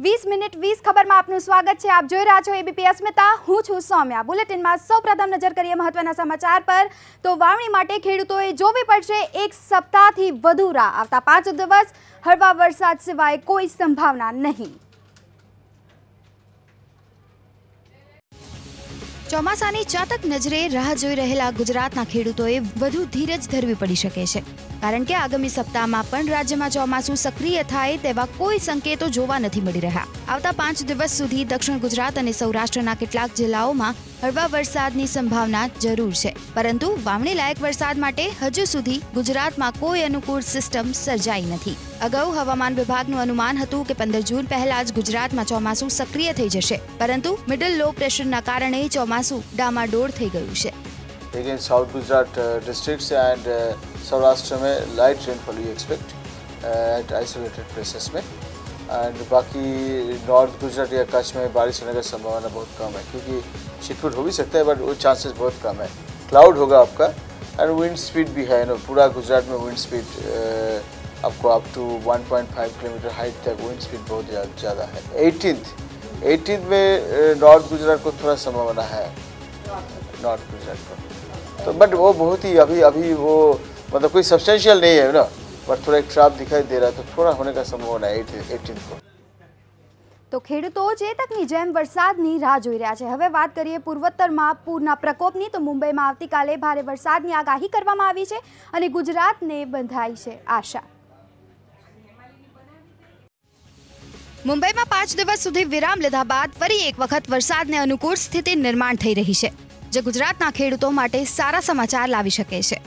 20 minute 20 ખબરમાં આપનું સ્વાગત છે। આપ જોઈ રહ્યા છો એબીપી અસ્મિતા। હું છું સૌમ્યા। બુલેટિનમાં સૌપ્રથમ નજર કરીએ મહત્વના સમાચાર પર। તો વાવણી માટે ખેડૂતોએ જોવી પડશે એક સપ્તાહથી વધુ રાહ। આવતા 5 દિવસ હળવા વરસાદ સિવાય કોઈ સંભાવના નહીં। ચોમાસાની ચાતક નજરે રાહ જોઈ રહેલા ગુજરાતના ખેડૂતોએ વધુ ધીરજ ધરવી પડી શકે છે, કારણ કે આગામી સપ્તાહમાં પણ રાજ્યમાં ચોમાસું સક્રિય થાય તેવા કોઈ સંકેતો જોવા નથી મળી રહ્યા। આવતા 5 દિવસ સુધી દક્ષિણ ગુજરાત અને સૌરાષ્ટ્રના કેટલાક જિલ્લાઓમાં હળવા વરસાદની સંભાવના જરૂર છે, પરંતુ વાવણી લાયક વરસાદ માટે હજુ સુધી ગુજરાતમાં કોઈ અનુકૂળ સિસ્ટમ સર્જાઈ નથી। અગાઉ હવામાન વિભાગનું અનુમાન હતું કે 15 જૂન પહેલા જ ગુજરાતમાં ચોમાસું સક્રિય થઈ જશે, પરંતુ મિડલ લો પ્રેશરના કારણે ચોમાસું ડામાડોળ થઈ ગયું છે। लेकिन south Gujarat districts and Saurashtra में light rainfall we expect at isolated places में, एंड बाकी नॉर्थ गुजरात या कच्छ में बारिश होने का संभावना बहुत कम है, क्योंकि शीतलहर हो भी सकता है बट वो चांसेस बहुत कम है। क्लाउड होगा आपका एंड विंड स्पीड भी है, पूरा गुजरात में विंड स्पीड आपको अप टू 1.5 किलोमीटर हाइट तक विंड स्पीड बहुत ज़्यादा है। 18th में नॉर्थ गुजरात को थोड़ा संभावना है, नॉर्थ गुजरात को तो, बट वो बहुत ही अभी वो मतलब कोई सब्सटेंशियल नहीं है ना, बट थोड़ा एक ट्रैप दिखाई दे रहा है, तो थोड़ा होने का संभावना है 18th को। તો ખેડૂતો ચેતકની જેમ વરસાદની રાહ જોઈ રહ્યા છે। હવે વાત કરીએ પૂર્વોત્તરમાં પૂરના પ્રકોપની। તો મુંબઈમાં આવતીકાલે ભારે વરસાદની આગાહી કરવામાં આવી છે અને ગુજરાતને બંધાઈ છે આશા। મુંબઈમાં 5 દિવસ સુધી વિરામ લીધા બાદ ફરી એક વખત વરસાદને અનુકૂળ સ્થિતિ નિર્માણ થઈ રહી છે, જે ગુજરાતના ખેડૂતો માટે સારા સમાચાર લાવી શકે છે।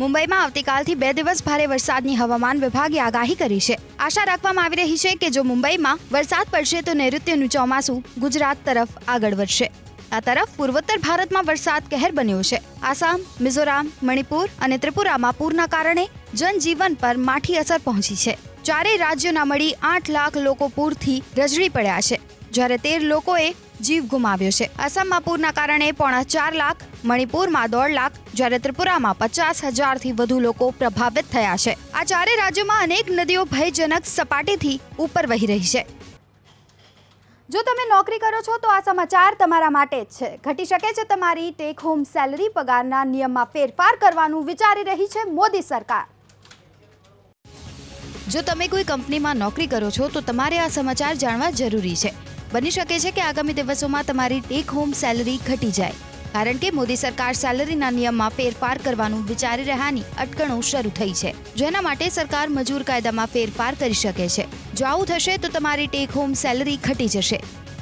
મુંબઈમાં આવતીકાલથી 2 દિવસ ભારે વરસાદની હવામાન વિભાગે આગાહી કરી છે। આશા રાખવામાં આવી રહી છે કે જો મુંબઈમાં વરસાદ પડશે તો નૈઋત્યનું ચોમાસું ગુજરાત તરફ આગળ વધશે। આ તરફ પૂર્વોત્તર ભારતમાં વરસાદ કહેર બન્યો છે। આસામ, મિઝોરામ, મણિપુર અને ત્રિપુરામાં પૂરના કારણે જનજીવન પર માઠી અસર પહોંચી છે। ચારેય રાજ્યોના મળી 8 લાખ લોકો પૂરથી રઝળી પડ્યા છે, જ્યારે 13 લોકોએ જીવ ગુમાવ્યો છે। આસામમાં પૂરના કારણે 4.5 લાખ, મણિપુરમાં 1.5 લાખ, જ્યારે ત્રિપુરામાં 50,000થી વધુ લોકો પ્રભાવિત થયા છે। આ ચારે રાજ્યોમાં અનેક નદીઓ ભયજનક સપાટીથી ઉપર વહી રહી છે। જો તમે નોકરી કરો છો તો આ સમાચાર તમારા માટે જ છે। ઘટી શકે છે તમારી ટેક હોમ સેલરી। પગારના નિયમમાં ફેરફાર કરવાનું વિચારી રહી છે મોદી સરકાર। જો તમે કોઈ કંપનીમાં નોકરી કરો છો તો તમારે આ સમાચાર જાણવા જરૂરી છે। બની શકે છે કે આગામી દિવસોમાં તમારી ટેક હોમ સેલરી ઘટી જાય, કારણ કે મોદી સરકાર સેલરીના નિયમમાં ફેરફાર કરવાનું વિચારી રહ્યાની અટકણો શરૂ થઈ છે, જેના માટે સરકાર મજૂર કાયદામાં ફેરફાર કરી શકે છે। જો આવું થશે તો તમારી ટેક હોમ સેલરી ઘટી જશે,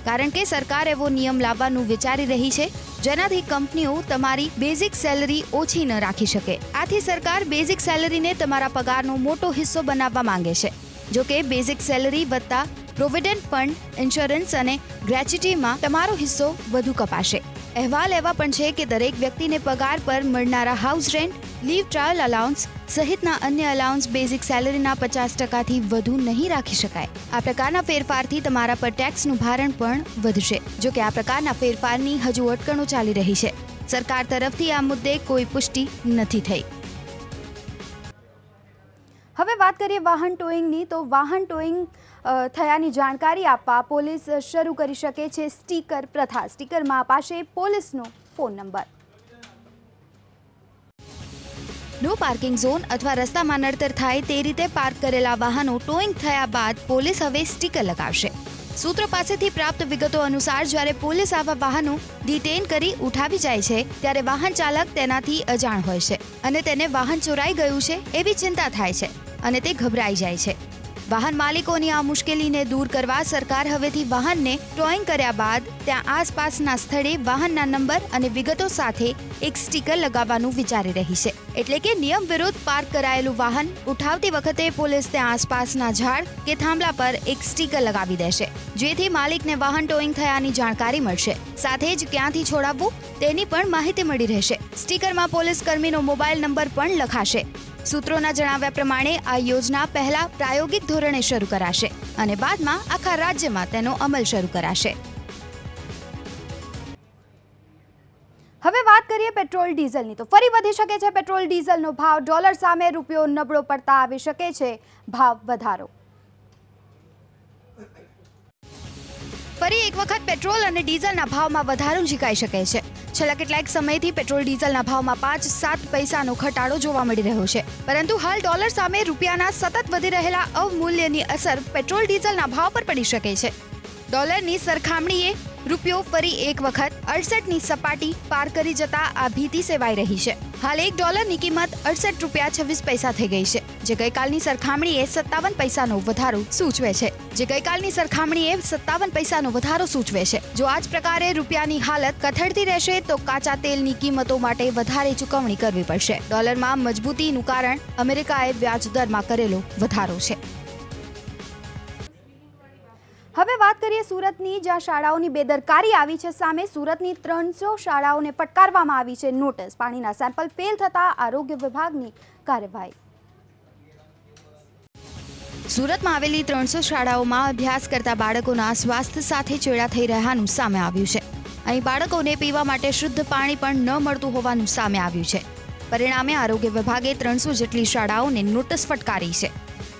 કારણ કે સરકાર એવો નિયમ લાવવાનું વિચારી રહી છે જેનાથી કંપનીઓ તમારી બેઝિક સેલરી ઓછી ન રાખી શકે। આથી સરકાર બેઝિક સેલરીને તમારા પગારનો મોટો હિસ્સો બનાવવા માંગે છે। જો કે બેઝિક સેલરી વત્તા પ્રોવિડન્ટ ફંડ, ઇન્સ્યોરન્સ અને ગ્રેચ્યુટીમાં તમારો હિસ્સો વધુ કપાશે। અહેવાલ એવા પણ છે કે દરેક વ્યક્તિને પગાર પર મળનારા house rent, leave trial allowance સહિતના અન્ય અલાઉન્સ બેઝિક સેલરીના 50%થી વધુ નહીં રાખી શકાય। આ પ્રકારના ફેરફારથી તમારા પર ટેક્સનું ભારણ પણ વધશે। જો કે આ પ્રકારના ફેરફારની હજુ અટકણો ચાલી રહી છે। સરકાર તરફથી આ મુદ્દે કોઈ પુષ્ટિ નથી થઈ। હવે વાત કરીએ વાહન ટોઈંગની। તો વાહન ટોઈંગ થયાની જાણકારી આપવા પોલીસ શરૂ કરી શકે છે સ્ટીકર પ્રથા। સ્ટીકરમાં અપાશે પોલીસનો phone number. No parking zone અથવા રસ્તામાં નડતર થાય તે રીતે પાર્ક કરેલા વાહનો ટોઈંગ થયા બાદ પોલીસ હવે સ્ટીકર લગાવશે। સૂત્રો પાસેથી પ્રાપ્ત વિગતો અનુસાર જ્યારે પોલીસ આવા વાહનો ડિટેઇન કરી ઉઠાવી જાય છે, ત્યારે વાહન ચાલક તેનાથી અજાણ હોય છે અને તેને વાહન ચોરાઈ ગયું છે એવી ચિંતા થાય છે અને તે ગભરાઈ જાય છે। વાહન માલિકોની આ મુશ્કેલીને દૂર કરવા સરકાર હવેથી વાહનને ટોઈંગ કર્યા બાદ ત્યાં આસપાસના સ્થળે વાહનના નંબર અને વિગતો સાથે એક સ્ટીકર લગાવવાનું વિચારી રહી છે। એટલે કે નિયમ વિરુદ્ધ પાર્ક કરાયેલું વાહન ઉઠાવતી વખતે પોલીસ ત્યાં આસપાસના ઝાડ કે થાંભલા પર એક સ્ટીકર લગાવી દેશે, જેથી માલિકને વાહન ટોઈંગ થયાની જાણકારી મળશે। સાથે જ ક્યાંથી છોડાવવું તેની પણ માહિતી મળી રહેશે। સ્ટીકરમાં પોલીસ કર્મીનો મોબાઈલ નંબર પણ લખાશે। સૂત્રોના જણાવ્યા પ્રમાણે આ યોજના પહેલા પ્રાયોગિક ધોરણે શરૂ કરાશે અને બાદમાં આખા રાજ્યમાં તેનો અમલ શરૂ કરાશે। હવે વાત કરીએ પેટ્રોલ ડીઝલની। તો ફરી વધી શકે છે પેટ્રોલ ડીઝલનો ભાવ। ડોલર સામે રૂપિયો નબળો પડતા આવી શકે છે ભાવ વધારો। ફરી એક વખત પેટ્રોલ અને ડીઝલના ભાવમાં વધારો ઝીકાઈ શકે છે. છેલ્લા કેટલાક સમયથી પેટ્રોલ ડીઝલના ભાવમાં 5-7 પૈસાનો ઘટાડો જોવા મળી રહ્યો છે. પરંતુ હાલ ડોલર સામે રૂપિયાના સતત વધી રહેલા અવમૂલ્યની અસર પેટ્રોલ ડીઝલના ભાવ પર પડી શકે છે. ડોલરની સરખામણીએ રૂપિયો ફરી એક વખત 68ની સપાટી પાર કરી જતા આ ભીતિ સેવાઈ રહી છે. હાલ $1ની કિંમત ₹68.26 થઈ ગઈ છે, જે ગઈકાલની સરખામણીએ 57 પૈસાનો વધારો સૂચવે છે. જો આ જ પ્રકારે રૂપિયાની હાલત કથળતી રહેશે તો કાચા તેલની કિંમતો માટે વધારે ચૂકવણી કરવી પડશે. ડોલરમાં મજબૂતીનું કારણ અમેરિકાએ વ્યાજ દરમાં કરેલો વધારો છે. હવે વાત કરીએ સુરતની, જ્યાં શાળાઓની બેદરકારી આવી છે સામે. સુરતની 300 શાળાઓને ફટકારવામાં આવી છે નોટિસ. પાણીના સેમ્પલ ફેલ થતા આરોગ્ય વિભાગની કાર્યવાહી. સુરતમાં આવેલી 300 શાળાઓમાં અભ્યાસ કરતા બાળકોના સ્વાસ્થ્ય સાથે ચેડા થઈ રહ્યાનું સામે આવ્યું છે. અહીં બાળકોને પીવા માટે શુદ્ધ પાણી પણ ન મળતું હોવાનું સામે આવ્યું છે. પરિણામે આરોગ્ય વિભાગે 300 જેટલી શાળાઓને નોટિસ ફટકારી છે.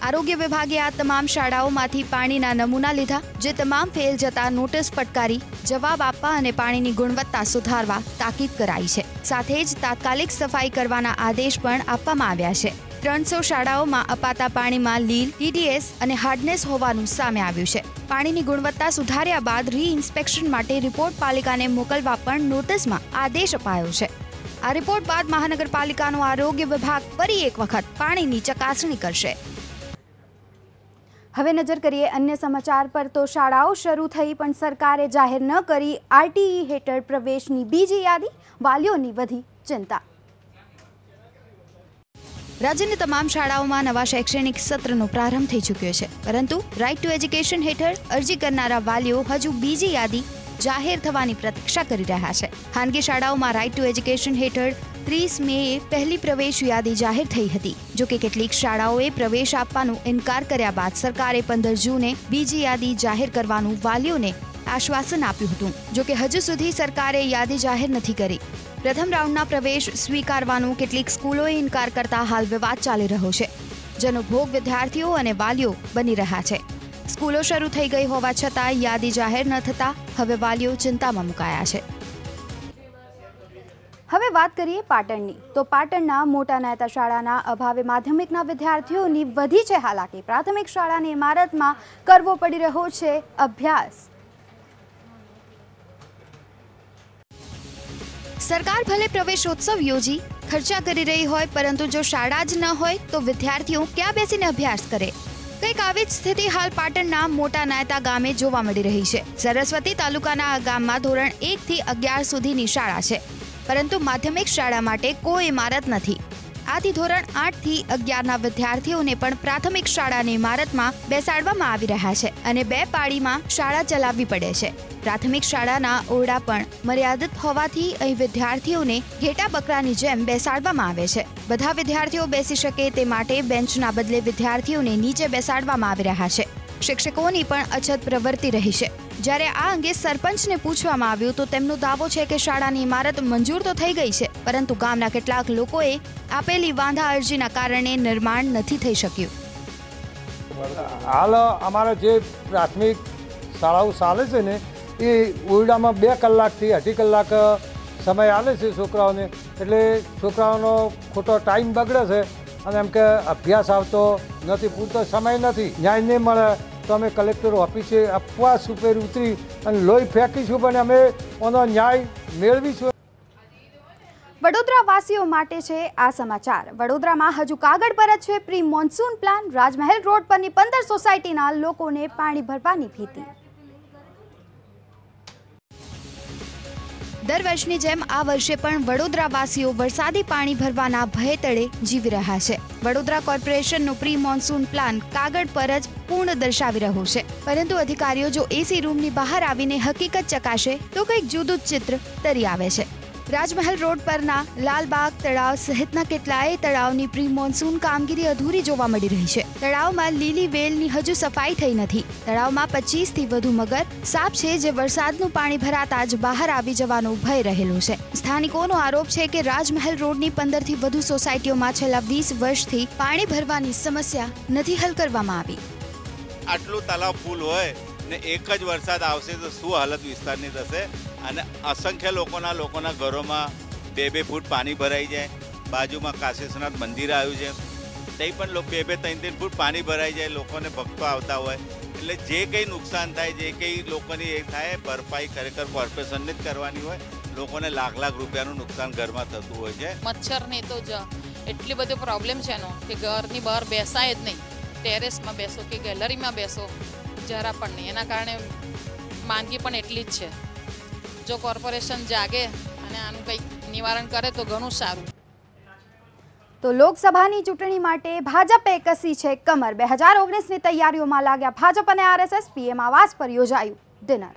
આરોગ્ય વિભાગે આ તમામ શાળાઓમાંથી પાણીના નમૂના લીધા, જે તમામ ફેલ જતા નોટિસ ફટકારી જવાબ આપવા અને પાણીની ગુણવત્તા સુધારવા તાકીદ કરાઈ છે. સાથે જ તાત્કાલિક સફાઈ કરવાના આદેશ પણ આપવામાં આવ્યા છે. 300 શાળાઓમાં અપાતા પાણીમાં લીલ, TDS અને હાર્ડનેસ હોવાનું સામે આવ્યું છે. પાણીની ગુણવત્તા સુધાર્યા બાદ રી-ઇન્સ્પેક્શન માટે રિપોર્ટ પાલિકાને મોકલવા પણ નોટિસમાં આદેશ અપાયો છે. આ રિપોર્ટ બાદ મહાનગરપાલિકાનો આરોગ્ય વિભાગ ફરી એક વખત પાણીની ચકાસણી કરશે. હવે નજર કરીએ અન્ય સમાચાર પર. તો શાળાઓ શરૂ થઈ પણ સરકારે જાહેર ન કરી RTE હેઠળ પ્રવેશની બીજી યાદી. વાલીઓની વધી ચિંતા. રાજ્યની તમામ શાળાઓમાં નવા શૈક્ષણિક સત્રનો પ્રારંભ થઈ ચૂક્યો છે, પરંતુ રાઇટ ટુ એજ્યુકેશન હેઠળ અરજી કરનારા વાલીઓ હજુ બીજી યાદી જાહેર થવાની પ્રતીક્ષા કરી રહ્યા છે. ખાનગી શાળાઓમાં રાઇટ ટુ એજ્યુકેશન હેઠળ 30 મેએ પહેલી પ્રવેશ યાદી જાહેર થઈ હતી. જોકે કેટલીક શાળાઓએ પ્રવેશ આપવાનો ઇનકાર કર્યા બાદ સરકારે 15 જૂને બીજી યાદી જાહેર કરવાનું વાલીઓને આશ્વાસન આપ્યું હતું. જોકે હજુ સુધી સરકારે યાદી જાહેર નથી કરી. પ્રથમ રાઉન્ડના પ્રવેશ સ્વીકારવાનો કેટલીક સ્કૂલોએ ઇનકાર કરતા હાલ વિવાદ ચાલી રહ્યો છે, જેનો ભોગ વિદ્યાર્થીઓ અને વાલીઓ બની રહ્યા છે. સ્કૂલો શરૂ થઈ ગઈ હોવા છતાં યાદી જાહેર ન થતા હવે વાલીઓ ચિંતામાં મુકાયા છે. હવે વાત કરીએ પાટણની. તો પાટણના મોટા નાયતા શાળાના અભાવે માધ્યમિકના વિદ્યાર્થીઓની વધી છે હાલાકી. પ્રાથમિક શાળાની ઇમારતમાં કરવો પડી રહ્યો છે અભ્યાસ. સરકાર ભલે પ્રવેશોત્સવ યોજી ખર્ચા કરી રહી હોય, પરંતુ જો શાળા જ ન હોય તો વિદ્યાર્થીઓ ક્યાં બેસીને અભ્યાસ કરે? કંઈક આવી જ સ્થિતિ હાલ પાટણના મોટા નાયતા ગામે જોવા મળી રહી છે. સરસ્વતી તાલુકાના આ ગામમાં ધોરણ 1 થી 11 સુધીની શાળા છે, પરંતુ માધ્યમિક શાળા માટે કોઈ ઇમારત નથી. આથી ધોરણ 8 થી 11ના વિદ્યાર્થીઓને પણ પ્રાથમિક શાળાની ઇમારતમાં બેસાડવામાં આવી રહ્યા છે અને 2 પાળીમાં શાળા ચલાવવી પડે છે. પ્રાથમિક શાળાના ઓરડા પણ મર્યાદિત હોવાથી અહીં વિદ્યાર્થીઓને ઘેટા બકરાની જેમ બેસાડવામાં આવે છે. બધા વિદ્યાર્થીઓ બેસી શકે તે માટે બેન્ચના બદલે વિદ્યાર્થીઓને નીચે બેસાડવામાં આવી રહ્યા છે. શિક્ષકોની પણ અછત પ્રવર્તી રહી છે. જ્યારે આ અંગે સરપંચને પૂછવામાં આવ્યું તો તેમનો દાવો છે કે શાળાની ઇમારત મંજૂર તો થઈ ગઈ છે, પરંતુ ગામના કેટલાક લોકોએ આપેલી વાંધા અરજીના કારણે નિર્માણ નથી થઈ શક્યું. હાલ અમારે જે પ્રાથમિક શાળાઓ ચાલે છે ને, એ ઓરડામાં 2 કલાકથી 2.5 કલાક સમય આવે છે છોકરાઓને, એટલે છોકરાઓનો ખોટો ટાઈમ બગડે છે અને એમ કે અભ્યાસ આવતો નથી, પૂરતો સમય નથી. ન્યાય નહીં મળે તો અમે કલેક્ટર ઓફિસે ઉપવાસ ઉપર ઉતરી અને લોહી ફેંકીશું, પણ અમે એનો ન્યાય મેળવીશું. વડોદરા વાસીઓ માટે છે આ સમાચાર. વડોદરામાં હજુ કાગળ પર જ છે પ્રી મોન્સૂન પ્લાન. રાજમહેલ રોડ પરની 15 સોસાયટીના લોકોને પાણી ભરવાની ભીતિ. દર વર્ષની જેમ આ વર્ષે પણ વડોદરાવાસીઓ વરસાદી પાણી ભરવાના ભય તળે જીવી રહ્યા છે. વડોદરા કોર્પોરેશનનો પ્રી મોન્સૂન પ્લાન કાગળ પર જ પૂર્ણ દર્શાવી રહ્યો છે, પરંતુ અધિકારીઓ જો એસી રૂમની બહાર આવીને હકીકત ચકાશે તો કંઈક જુદું જ ચિત્ર તરી આવે છે. રાજમહેલ રોડ પરના લાલબાગ તળાવ સહિતના કેટલાય તળાવની પ્રી મોન્સૂન કામગીરી અધૂરી જોવા મળી રહી છે. તળાવમાં લીલી વેલની હજુ સફાઈ થઈ નથી. તળાવમાં 25 થી વધુ મગર સાપ છે, જે વરસાદનું પાણી ભરાતા જ બહાર આવી જવાનો ભય રહેલો છે. સ્થાનિકોનો આરોપ છે કે રાજમહેલ રોડની 15 થી વધુ સોસાયટીઓમાં છેલ્લા 20 વર્ષથી પાણી ભરવાની સમસ્યા નથી હલ કરવામાં આવી. આટલું તળાવ ફૂલ હોય ને એક જ વરસાદ આવશે તો શું હાલત વિસ્તારની થશે અને અસંખ્ય લોકોના ઘરોમાં 2-2 ફૂટ પાણી ભરાઈ જાય. બાજુમાં કાશીનાથ મંદિર આવ્યું છે, ત્યાં પણ 2-3 ફૂટ પાણી ભરાઈ જાય, લોકોને ભક્તો આવતા હોય. એટલે જે કંઈ નુકસાન થાય, જે કંઈ લોકોની એ થાય, ભરપાઈ ખરેખર કોર્પોરેશનને જ કરવાની હોય. લોકોને લાખ રૂપિયાનું નુકસાન ઘરમાં થતું હોય છે. મચ્છરને તો એટલી બધો પ્રોબ્લેમ છે એનો કે ઘરની બહાર બેસાય જ નહીં. ટેરેસમાં બેસો કે ગેલેરીમાં બેસો જરા પણ નહીં. એના કારણે માંદગી પણ એટલી જ છે. જો કોર્પોરેશન જાગે અને આનું કંઈક નિવારણ કરે તો ઘણું સારું. તો લોકસભાની ચૂંટણી માટે ભાજપે કસી છે કમર. 2019ની તૈયારીઓમાં લાગ્યા ભાજપ અને આરએસએસ. પીએમ આવાસ પર યોજાયું ડિનર.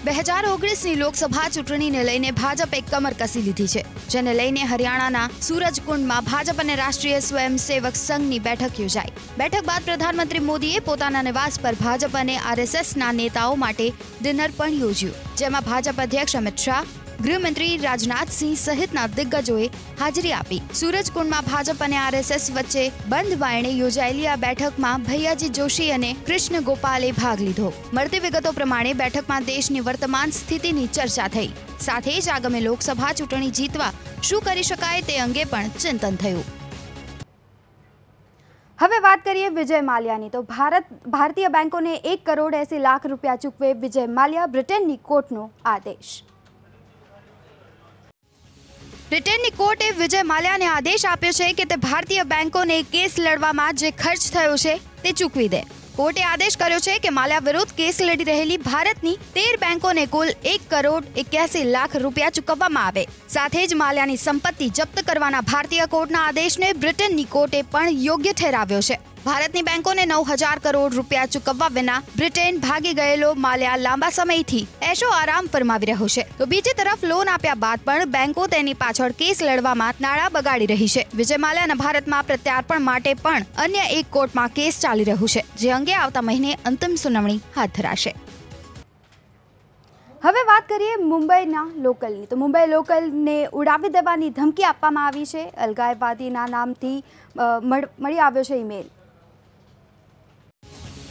2019ની લોકસભા ચૂંટણીને લઈને ભાજપે કમર કસી લીધી છે, જેને લઈને હરિયાણાના સૂરજકુંડમાં ભાજપ અને રાષ્ટ્રીય સ્વયંસેવક સંઘની બેઠક યોજાઈ. બેઠક બાદ પ્રધાનમંત્રી મોદીએ પોતાના નિવાસ પર ભાજપ અને આરએસએસના નેતાઓ માટે ડિનર પણ યોજ્યું, જેમાં ભાજપ અધ્યક્ષ અમિત શાહ, ગૃહમંત્રી રાજનાથસિંહ સહિતના દિગ્ગજોએ હાજરી આપી. સૂરજકુંડમાં ભાજપ અને આરએસએસ વચ્ચે બંધ વાયણે યોજાયેલી આ બેઠકમાં ભૈયાજી જોશી અને કૃષ્ણ ગોપાલે ભાગ લીધો. મળતી વિગતો પ્રમાણે બેઠકમાં દેશની વર્તમાન સ્થિતિની ચર્ચા થઈ. સાથે જ આગામી લોકસભા ચૂંટણી જીતવા શું કરી શકાય તે અંગે પણ ચિંતન થયું. હવે વાત કરીએ વિજય માલ્યાની. તો ભારતીય બેંકોને 1 કરોડ 80 લાખ રૂપિયા ચૂકવે વિજય માલ્યા. બ્રિટનની કોર્ટનો આદેશ. બ્રિટનની કોર્ટે વિજય માલ્યાને આદેશ આપ્યો છે કે તે ભારતીય બેંકોને કેસ લડવામાં જે ખર્ચ થયો છે તે ચૂકવી દે. કોર્ટે આદેશ કર્યો છે કે માલ્યા વિરુદ્ધ કેસ લડી રહેલી ભારતની 13 બેંકોને કુલ 1 કરોડ 81 લાખ રૂપિયા ચૂકવવામાં આવે. સાથે જ માલ્યાની સંપત્તિ જપ્ત કરવાના ભારતીય કોર્ટના આદેશને બ્રિટનની કોર્ટે પણ યોગ્ય ઠેરાવ્યો છે. ભારતની બેંકોને 9,000 કરોડ રૂપિયા ચૂકવવા વિના બ્રિટન ભાગી ગયેલો માલ્યા લાંબા સમયથી એશો આરામ ફરમાવી રહ્યો છે. તો બીજી તરફ લોન આપ્યા બાદ પણ બેંકો તેની પાછળ કેસ લડવામાં નાણાં બગાડી રહી છે. વિજય માલ્યાના ભારતમાં પ્રત્યાર્પણ માટે પણ અન્ય એક કોર્ટમાં કેસ ચાલી રહ્યું છે, જે અંગે આવતા મહિને અંતિમ સુનાવણી હાથ ધરાશે. હવે વાત કરીએ મુંબઈના લોકલની. તો મુંબઈ લોકલને ઉડાવી દેવાની ધમકી આપવામાં આવી છે. અલગાયવાદીના નામથી મળી આવ્યો છે ઈમેલ.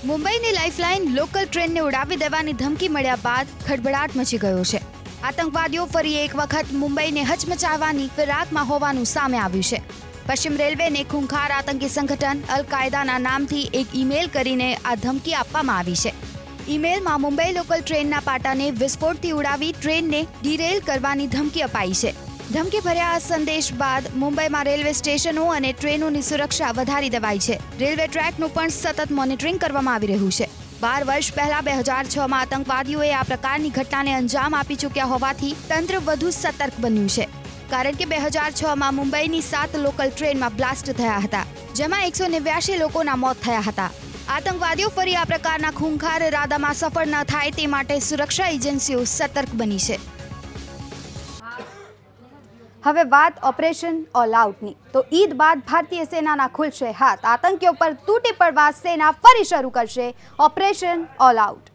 મુંબઈની લાઇફલાઇન લોકલ ટ્રેનને ઉડાવી દેવાની ધમકી મળ્યા બાદ ખળભળાટ મચી ગયો છે. આતંકવાદીઓ ફરી એક વખત મુંબઈને હચમચાવવાની ફિરાકમાં હોવાનું સામે આવ્યું છે. પશ્ચિમ રેલવેને ખૂંખાર આતંકી સંગઠન અલ કાયદાના નામથી એક ઈમેલ કરીને આ ધમકી આપવામાં આવી છે. ઈમેલમાં મુંબઈ લોકલ ટ્રેનના પાટાને વિસ્ફોટથી ઉડાવી ટ્રેનને ડિરેલ કરવાની ધમકી અપાઈ છે. ધમકી ભર્યા સંદેશ બાદ મુંબઈમાં રેલવે સ્ટેશનો અને ટ્રેનોની સુરક્ષા વધારી દેવાઈ છે. રેલવે ટ્રેકનું પણ સતત મોનિટરિંગ કરવામાં આવી રહ્યું છે. 12 વર્ષ પહેલા 2006માં આતંકવાદીઓએ આ પ્રકારની ઘટનાને અંજામ આપી ચૂક્યા હોવાથી તંત્ર વધુ સતર્ક બન્યું છે. કારણ કે 2006માં મુંબઈની 7 લોકલ ટ્રેનમાં બ્લાસ્ટ થયા હતા, જેમાં 189 લોકોના મોત થયા હતા. આતંકવાદીઓ ફરી આ પ્રકારના ખૂંખાર ઇરાદામાં સફળ ન થાય તે માટે સુરક્ષા એજન્સીઓ સતર્ક બની છે. હવે વાત ઓપરેશન ઓલ આઉટની. તો ઈદ બાદ ભારતીય સેનાના ખુલશે હાથ. આતંકીઓ પર તૂટી પડવા સેના ફરી શરૂ કરશે ઓપરેશન ઓલ આઉટ.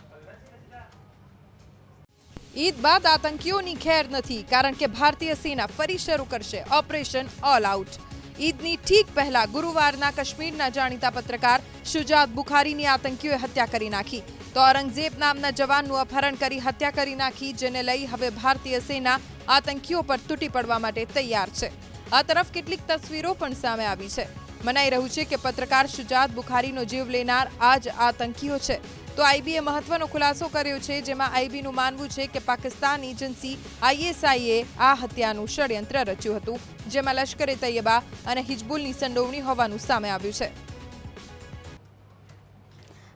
ઈદ બાદ આતંકીઓની ખેર નથી, કારણ કે ભારતીય સેના ફરી શરૂ કરશે ઓપરેશન ઓલ આઉટ. ઈદની ઠીક પહેલા ગુરુવારના કાશ્મીરના જાણીતા પત્રકાર શુજાત બુખારીની આતંકીઓએ હત્યા કરી નાખી. તો ઔરંગઝેબ નામના જવાનનું અપહરણ કરી હત્યા કરી નાખી, જેને લઈ હવે ભારતીય સેના આતંકીઓ પર તૂટી પડવા માટે તૈયાર છે. આ તરફ કેટલીક તસવીરો પણ સામે આવી છે. મનાઈ રહ્યું છે કે પત્રકાર શુજાત બુખારીનો જીવ લેનાર આ જ આતંકીઓ છે. તો આઈબીએ મહત્વનો ખુલાસો કર્યો છે, જેમાં આઈબીનું માનવું છે કે પાકિસ્તાન એજન્સી આઈએસઆઈએ આ હત્યાનું ષડયંત્ર રચ્યું હતું, જેમાં લશ્કરે તૈયબા અને હિજબુલની સંડોવણી હોવાનું સામે આવ્યું છે.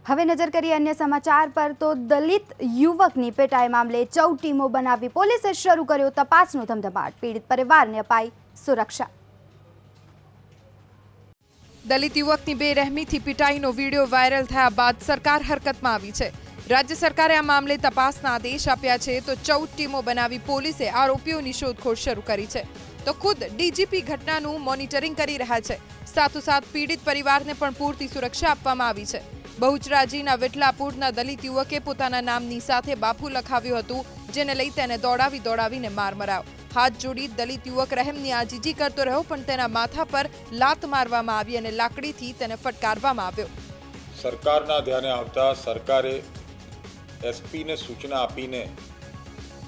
હવે નજર કરીએ અન્ય સમાચાર પર. તો દલિત યુવકની પેટાઈ મામલે 14 ટીમો બનાવી પોલીસે શરૂ કર્યો તપાસનો ધમધમાટ. પીડિત પરિવારને અપાઈ સુરક્ષા. દલિત યુવકની બેરહેમીથી પિટાઈનો વિડીયો વાયરલ થયા બાદ સરકાર હરકતમાં આવી છે. રાજ્ય સરકારે આ મામલે તપાસના આદેશ આપ્યા છે. તો 14 ટીમો બનાવી પોલીસે આરોપીઓની શોધખોળ શરૂ કરી છે. તો ખુદ ડીજીપી ઘટનાનું મોનિટરિંગ કરી રહ્યા છે. સાથોસાથ પીડિત પરિવારને પણ પૂરતી સુરક્ષા આપવામાં આવી છે. બહુચરાજીના વિઠલાપુરના દલિત યુવકે પોતાના નામની સાથે બાપુ લખાવ્યું હતું, જેને લઈ તેને દોડાવીને માર મરાયો. હાથ જોડી દલિત યુવક રહેમની આજીજી કરતો રહ્યો, પણ તેના માથા પર લાત મારવામાં આવી અને લાકડીથી તેને ફટકારવામાં આવ્યો. સરકારના ધ્યાને આવતા સરકારે એસપીને સૂચના આપીને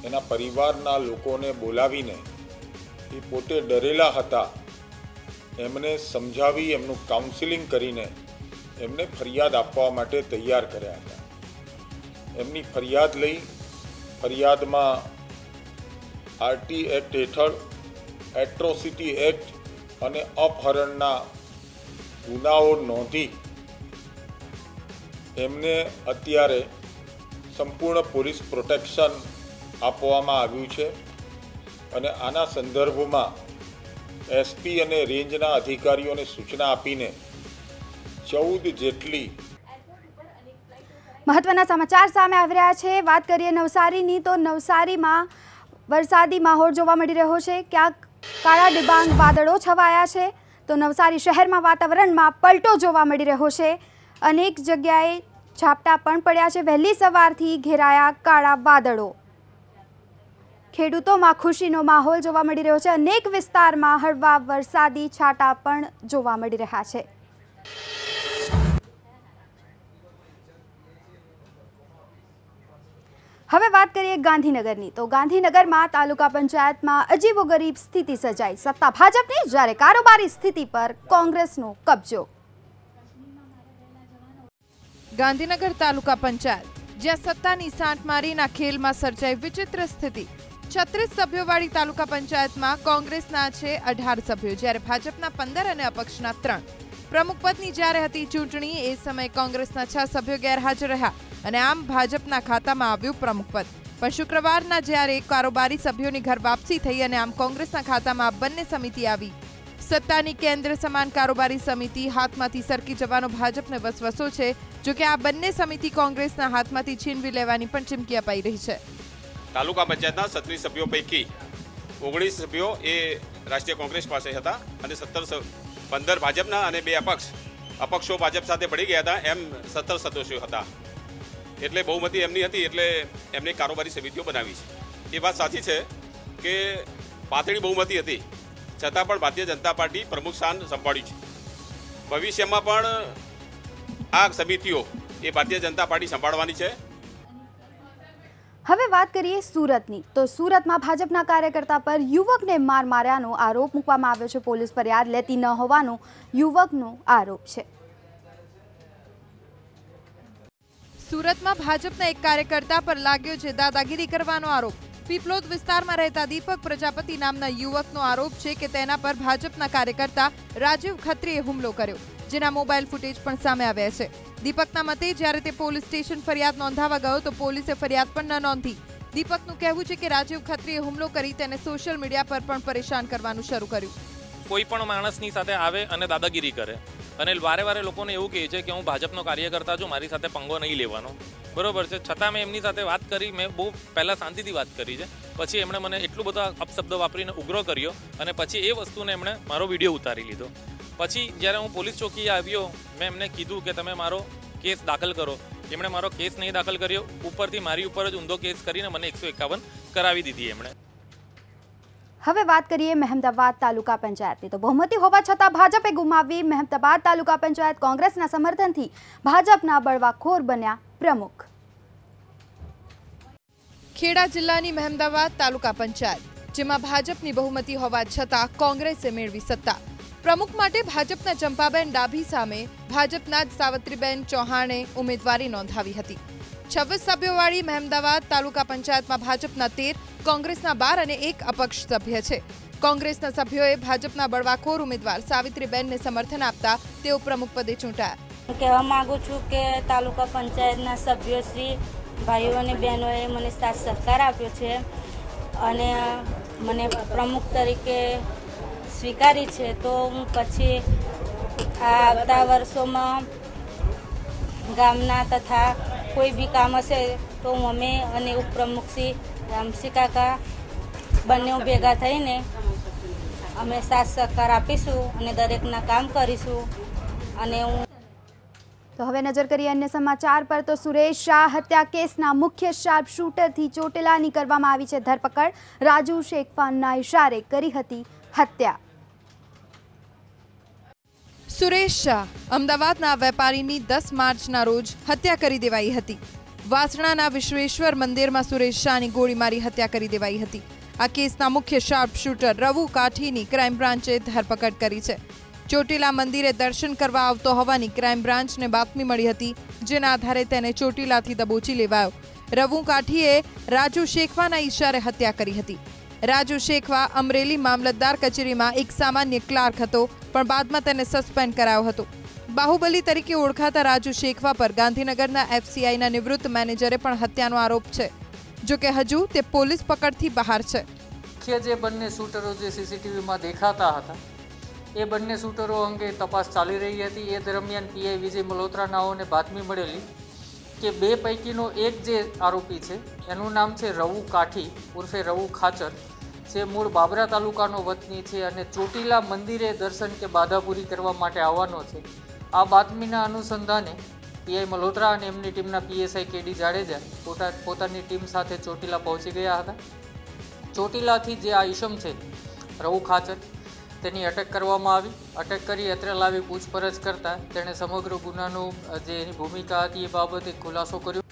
એના પરિવારના લોકોને બોલાવીને એ પોતે ડરેલા હતા એમને સમજાવી એમનું કાઉન્સિલિંગ કરીને એમને ફરિયાદ આપવા માટે તૈયાર કર્યા હતા. એમની ફરિયાદ લઈ ફરિયાદમાં આરટી એક્ટ હેઠળ એટ્રોસિટી એક્ટ અને અપહરણના ગુનાઓ નોંધી એમને અત્યારે સંપૂર્ણ પોલીસ પ્રોટેક્શન આપવામાં આવ્યું છે અને આના સંદર્ભમાં એસપી અને રેન્જના અધિકારીઓને સૂચના આપીને 14 જેટલી મહત્વના સમાચાર સામે આવી રહ્યા છે. વાત કરીએ નવસારીની, તો નવસારીમાં વરસાદી માહોલ જોવા મળી રહ્યો છે. ક્યાંક કાળા ડિબાંગ વાદળો છવાયા છે, તો નવસારી શહેરમાં વાતાવરણમાં પલટો જોવા મળી રહ્યો છે. અનેક જગ્યાએ ઝાપટા પણ પડ્યા છે. વહેલી સવારથી ઘેરાયા કાળા વાદળો. ખેડૂતોમાં ખુશીનો માહોલ જોવા મળી રહ્યો છે. અનેક વિસ્તારમાં હળવા વરસાદી છાંટા પણ જોવા મળી રહ્યા છે. હવે વાત કરીએ ગાંધીનગરની, તો ગાંધીનગરમાં તાલુકા પંચાયતમાં અજીબોગરીબ સ્થિતિ સર્જાઈ. સત્તા ભાજપની, જ્યારે કારોબારી સ્થિતિ પર કોંગ્રેસનો કબજો. ગાંધીનગર તાલુકા પંચાયત, જ્યાં સત્તાની સાંઠમારીના ખેલમાં સર્જાઈ વિચિત્ર સ્થિતિ. 36 સભ્યોવાળી તાલુકા પંચાયતમાં કોંગ્રેસના છે 18 સભ્યો, જ્યારે ભાજપના 15 અને અપક્ષના 3. પ્રમુખ પદની જ્યારે હતી ચૂંટણી, એ સમયે કોંગ્રેસના 6 સભ્યો ગેરહાજર રહ્યા અને આમ ભાજપના ખાતામાં આવ્યું પ્રમુખ પદ. પણ શુક્રવારના જ્યારે કારોબારી સભ્યોની ઘર વાપસી થઈ અને આમ કોંગ્રેસના ખાતામાં બંને સમિતિ આવી. સત્તાની કેન્દ્ર સમાન કારોબારી સમિતિ હાથમાંથી સરકી જવાનો ભાજપને વસવસો છે. જોકે આ બંને સમિતિ કોંગ્રેસના હાથમાંથી છીનવી લેવાની પણ ચીમકી અપાઈ રહી છે. તાલુકા પંચાયતના 36 સભ્યો પૈકી 19 સભ્યો એ રાષ્ટ્રીય કોંગ્રેસ પાસે હતા અને 15 ભાજપના અને 2 અપક્ષો ભાજપ સાથે પડી ગયા હતા. એમ 17 સદસ્યો હતા. એટલે બહુમતી એમની હતી, એટલે એમને કારોબારી સમિતિઓ બનાવી છે. એ વાત સાચી છે કે પાતળી બહુમતી હતી, છતાં પણ ભારતીય જનતા પાર્ટી પ્રમુખ સ્થાન સંભાળ્યું છે. ભવિષ્યમાં પણ આ સમિતિઓ એ ભારતીય જનતા પાર્ટી સંભાળવાની છે. હવે વાત કરીએ સુરતની, તો સુરતમાં ભાજપના કાર્યકર્તા પર યુવકને માર માર્યાનો આરોપ મૂકવામાં આવ્યો છે. પોલીસ ફરિયાદ લેતી ન હોવાનો યુવકનો આરોપ છે. સુરતમાં ભાજપના એક કાર્યકર્તા પર લાગ્યો છે દાદાગીરી કરવાનો આરોપ. પીપલોદ વિસ્તારમાં રહેતા દીપક પ્રજાપતિ નામના યુવકનો આરોપ છે કે તેના પર ભાજપના કાર્યકર્તા રાજીવ ખત્રીએ હુમલો કર્યો, જેના મોબાઈલ ફૂટેજ પણ સામે આવ્યા છે. દીપકના મતે જ્યારે તે પોલીસ સ્ટેશન ફરિયાદ નોંધાવવા ગયો તો પોલીસે ફરિયાદ પણ ન નોંધી. દીપકનું કહેવું છે કે રાજીવ ખત્રીએ હુમલો કરી તેને સોશિયલ મીડિયા પર પણ પરેશાન કરવાનું શરૂ કર્યું. કોઈ પણ માણસની સાથે આવે અને દાદાગીરી કરે અને વારે લોકોને એવું કહે છે કે હું ભાજપનો કાર્યકર્તા છું, મારી સાથે પંગો નહીં લેવાનો, બરોબર છે. છતાં મેં એમની સાથે વાત કરી, મેં બહુ પહેલાં શાંતિથી વાત કરી છે. પછી એમણે મને એટલું બધો અપશબ્દો વાપરીને ઉગ્ર કર્યો અને પછી એ વસ્તુને એમણે મારો વિડીયો ઉતારી લીધો. પછી જ્યારે હું પોલીસ ચોકીએ આવ્યો, મેં એમને કીધું કે તમે મારો કેસ દાખલ કરો. એમણે મારો કેસ નહીં દાખલ કર્યો, ઉપરથી મારી ઉપર જ ઊંધો કેસ કરીને મને 151 કરાવી દીધી એમણે. હવે વાત કરીએ મહેમદાવાદ તાલુકા પંચાયતની, તો બહુમતી હોવા છતાં ભાજપે ગુમાવી મહેમદાવાદ તાલુકા પંચાયત. કોંગ્રેસના સમર્થનથી ભાજપના બળવાખોર બન્યા પ્રમુખ. ખેડા જિલ્લાની મહેમદાવાદ તાલુકા પંચાયત, જેમાં ભાજપની બહુમતી હોવા છતાં કોંગ્રેસે મેળવી સત્તા. પ્રમુખ માટે ભાજપના ચંપાબેન ડાભી સામે ભાજપના જ સાવત્રીબેન ચૌહાણે ઉમેદવારી નોંધાવી હતી. 26 સભ્યોવાળી મહેમદાવાદ તાલુકા પંચાયતમાં ભાજપના 13, કોંગ્રેસના 12 અને 1 અપક્ષ સભ્ય છે. કોંગ્રેસના સભ્યોએ ભાજપના બળવાખોર ઉમેદવાર સાવિત્રીબેનને સમર્થન આપતા તેઓ પ્રમુખ પદે ચૂંટાયા. કહેવા માંગુ છું કે તાલુકા પંચાયતના સભ્યોશ્રી ભાઈઓ અને બહેનોએ મને સાથ સહકાર આપ્યો છે અને મને પ્રમુખ તરીકે સ્વીકારી છે. તો હું પછી આવતા વર્ષોમાં ગામના તથા કોઈ બી કામ હશે તો હું અમે અને ઉપપ્રમુખ શ્રી રામસિંહ કાકા બંને ભેગા થઈને અમે સાથ સહકાર આપીશું અને દરેકના કામ કરીશું. અને હું તો હવે નજર કરીએ અન્ય સમાચાર પર તો સુરેશ શાહ હત્યા કેસના મુખ્ય શાર્પ શૂટરથી ચોટીલાની કરવામાં આવી છે ધરપકડ. રાજુ શેખવાનના ઇશારે કરી હતી હત્યા. સુરેશ શાહ અમદાવાદના વેપારીની 10 માર્ચના રોજ હત્યા કરી દેવાઈ હતી. વાસણાના વિશ્વેશ્વર મંદિરમાં સુરેશ શાહની ગોળી મારી હત્યા કરી દેવાઈ હતી. આ કેસના મુખ્ય શાર્પ શૂટર રવુ કાઠીની ક્રાઇમ બ્રાન્ચે ધરપકડ કરી છે. ચોટીલા મંદિરે દર્શન કરવા આવતો હોવાની ક્રાઇમ બ્રાન્ચને બાતમી મળી હતી, જેના આધારે તેને ચોટીલાથી દબોચી લેવાયો. રવુ કાઠીએ રાજુ શેખવાના ઇશારે હત્યા કરી હતી. રાજુ શેખવા અમરેલી મામલતદાર કચેરીમાં એક સામાન્ય ક્લાર્ક હતો, પણ બાદમાં તેને સસ્પેન્ડ કરાયો હતો. બાહુબલી તરીકે ઓળખાતા રાજુ શેખવા પર ગાંધીનગરના FCIના નિવૃત્ત મેનેજરે પણ હત્યાનો આરોપ છે. જોકે હજુ તે પોલીસ પકડથી બહાર છે. જે બંને શૂટરો જે CCTVમાં દેખાતા હતા એ બંને શૂટરો અંગે તપાસ ચાલી રહી હતી. એ દરમિયાન PI વિજય મલ્હોત્રા નાઓને બાતમી મળેલી કે બે પૈકીનો એક જે આરોપી છે એનું નામ છે રવુ કાઠી ઉર્ફે રવુ ખાચર, જે મૂળ બાબરા તાલુકાનો વતની છે અને ચોટીલા મંદિરે દર્શન કે બાધાપૂરી કરવા માટે આવવાનો છે. આ બાતમીના અનુસંધાને PI મલ્હોત્રા અને એમની ટીમના PSI KD જાડેજા પોતાની ટીમ સાથે ચોટીલા પહોંચી ગયા હતા. ચોટીલાથી જે આ ઈસમ છે રવુ ખાચર, તેની અટક કરવામાં આવી. અટક કરી અત્રે લાવી પૂછપરછ કરતા તેણે સમગ્ર ગુનાનું જે એની ભૂમિકા હતી એ બાબતે ખુલાસો કર્યો.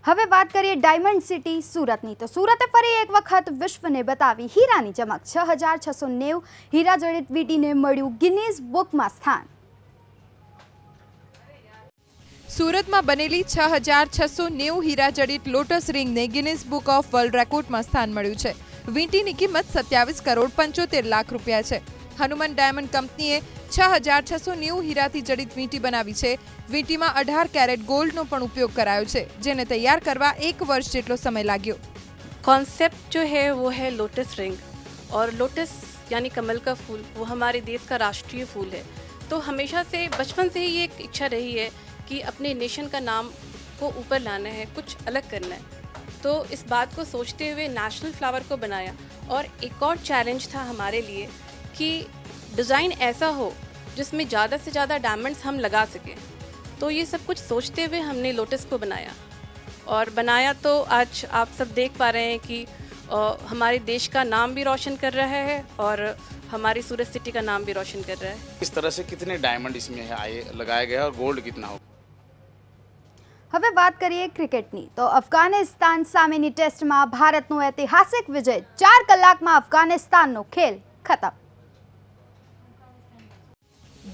હવે વાત કરીએ ડાયમંડ સિટી સુરતની. તો સુરતે ફરી એક વખત વિશ્વને બતાવી હીરાની ચમક. 6690 હીરા જડિત વીંટીને મળ્યું ગિનીઝ બુકમાં સ્થાન. સુરતમાં બનેલી 6690 હીરા જડિત લોટસ રિંગને ગિનીઝ બુક ઓફ વર્લ્ડ રેકોર્ડમાં સ્થાન મળ્યું છે. વીંટીની કિંમત 27 કરોડ 75 લાખ રૂપિયા છે. હનુમાન ડાયમંડ કંપનીએ 6690 હીરાથી જડિત વીંટી બનાવી છે. વીંટીમાં 18 કેરેટ ગોલ્ડનો પણ ઉપયોગ કરાયો છે, જેને તૈયાર કરવા 1 વર્ષ જેટલો સમય લાગ્યો. कॉन्सेप्ट जो है वो है लोटस रिंग, और लोटस यानी कमल का फूल वो हमारे देश का राष्ट्रीय फूल है. तो हमेशा से बचपन से ही ये एक इच्छा रही है कि अपने नेशन का नाम को ऊपर लाना है, कुछ अलग करना है. तो इस बात को सोचते हुए नेशनल फ्लावर को बनाया. और एक और चैलेंज था हमारे लिए कि डिज़ाइन ऐसा हो जिसमें ज़्यादा से ज़्यादा डायमंड्स हम लगा सकें. तो ये सब कुछ सोचते हुए हमने लोटस को बनाया, और बनाया तो आज आप सब देख पा रहे हैं कि हमारे देश का नाम भी रोशन कर रहा है और हमारी सूरत सिटी का नाम भी रोशन कर रहा है. इस तरह से कितने डायमंड इसमें आए लगाया गया और गोल्ड कितना हो. હવે વાત કરીએ ક્રિકેટની. તો અફઘાનિસ્તાન સામેની ટેસ્ટમાં ભારતનો ઐતિહાસિક વિજય. 4 કલાકમાં અફઘાનિસ્તાનનો ખેલ ખતમ.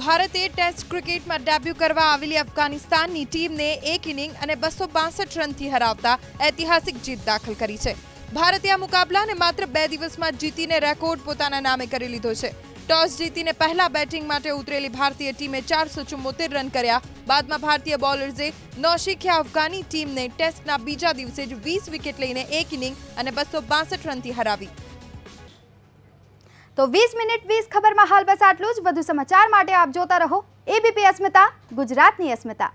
ભારતે ટેસ્ટ ક્રિકેટમાં ડેબ્યુ કરવા આવેલી અફઘાનિસ્તાનની ટીમને 1 ઇનિંગ અને 262 રનથી હરાવતા ઐતિહાસિક જીત દાખલ કરી છે. ભારતે આ મુકાબલાને માત્ર 2 દિવસમાં જીતીને રેકોર્ડ પોતાના નામે કરી લીધો છે. ટોસ જીતીને પહેલા બેટિંગ માટે ઉતરેલી ભારતીય ટીમે 474 રન કર્યા. બાદમાં ભારતીય બોલર્સે નૌશિખ્યા અફઘાની ટીમને ટેસ્ટના બીજા દિવસે જ 20 વિકેટ લઈને 1 ઇનિંગ અને 262 રનથી હરાવી. તો 20 મિનિટ 20 ખબરમાં હાલ બસ આટલું જ. વધુ સમાચાર માટે આપ જોતા રહો ABP અસ્મિતા, ગુજરાતની અસ્મિતા.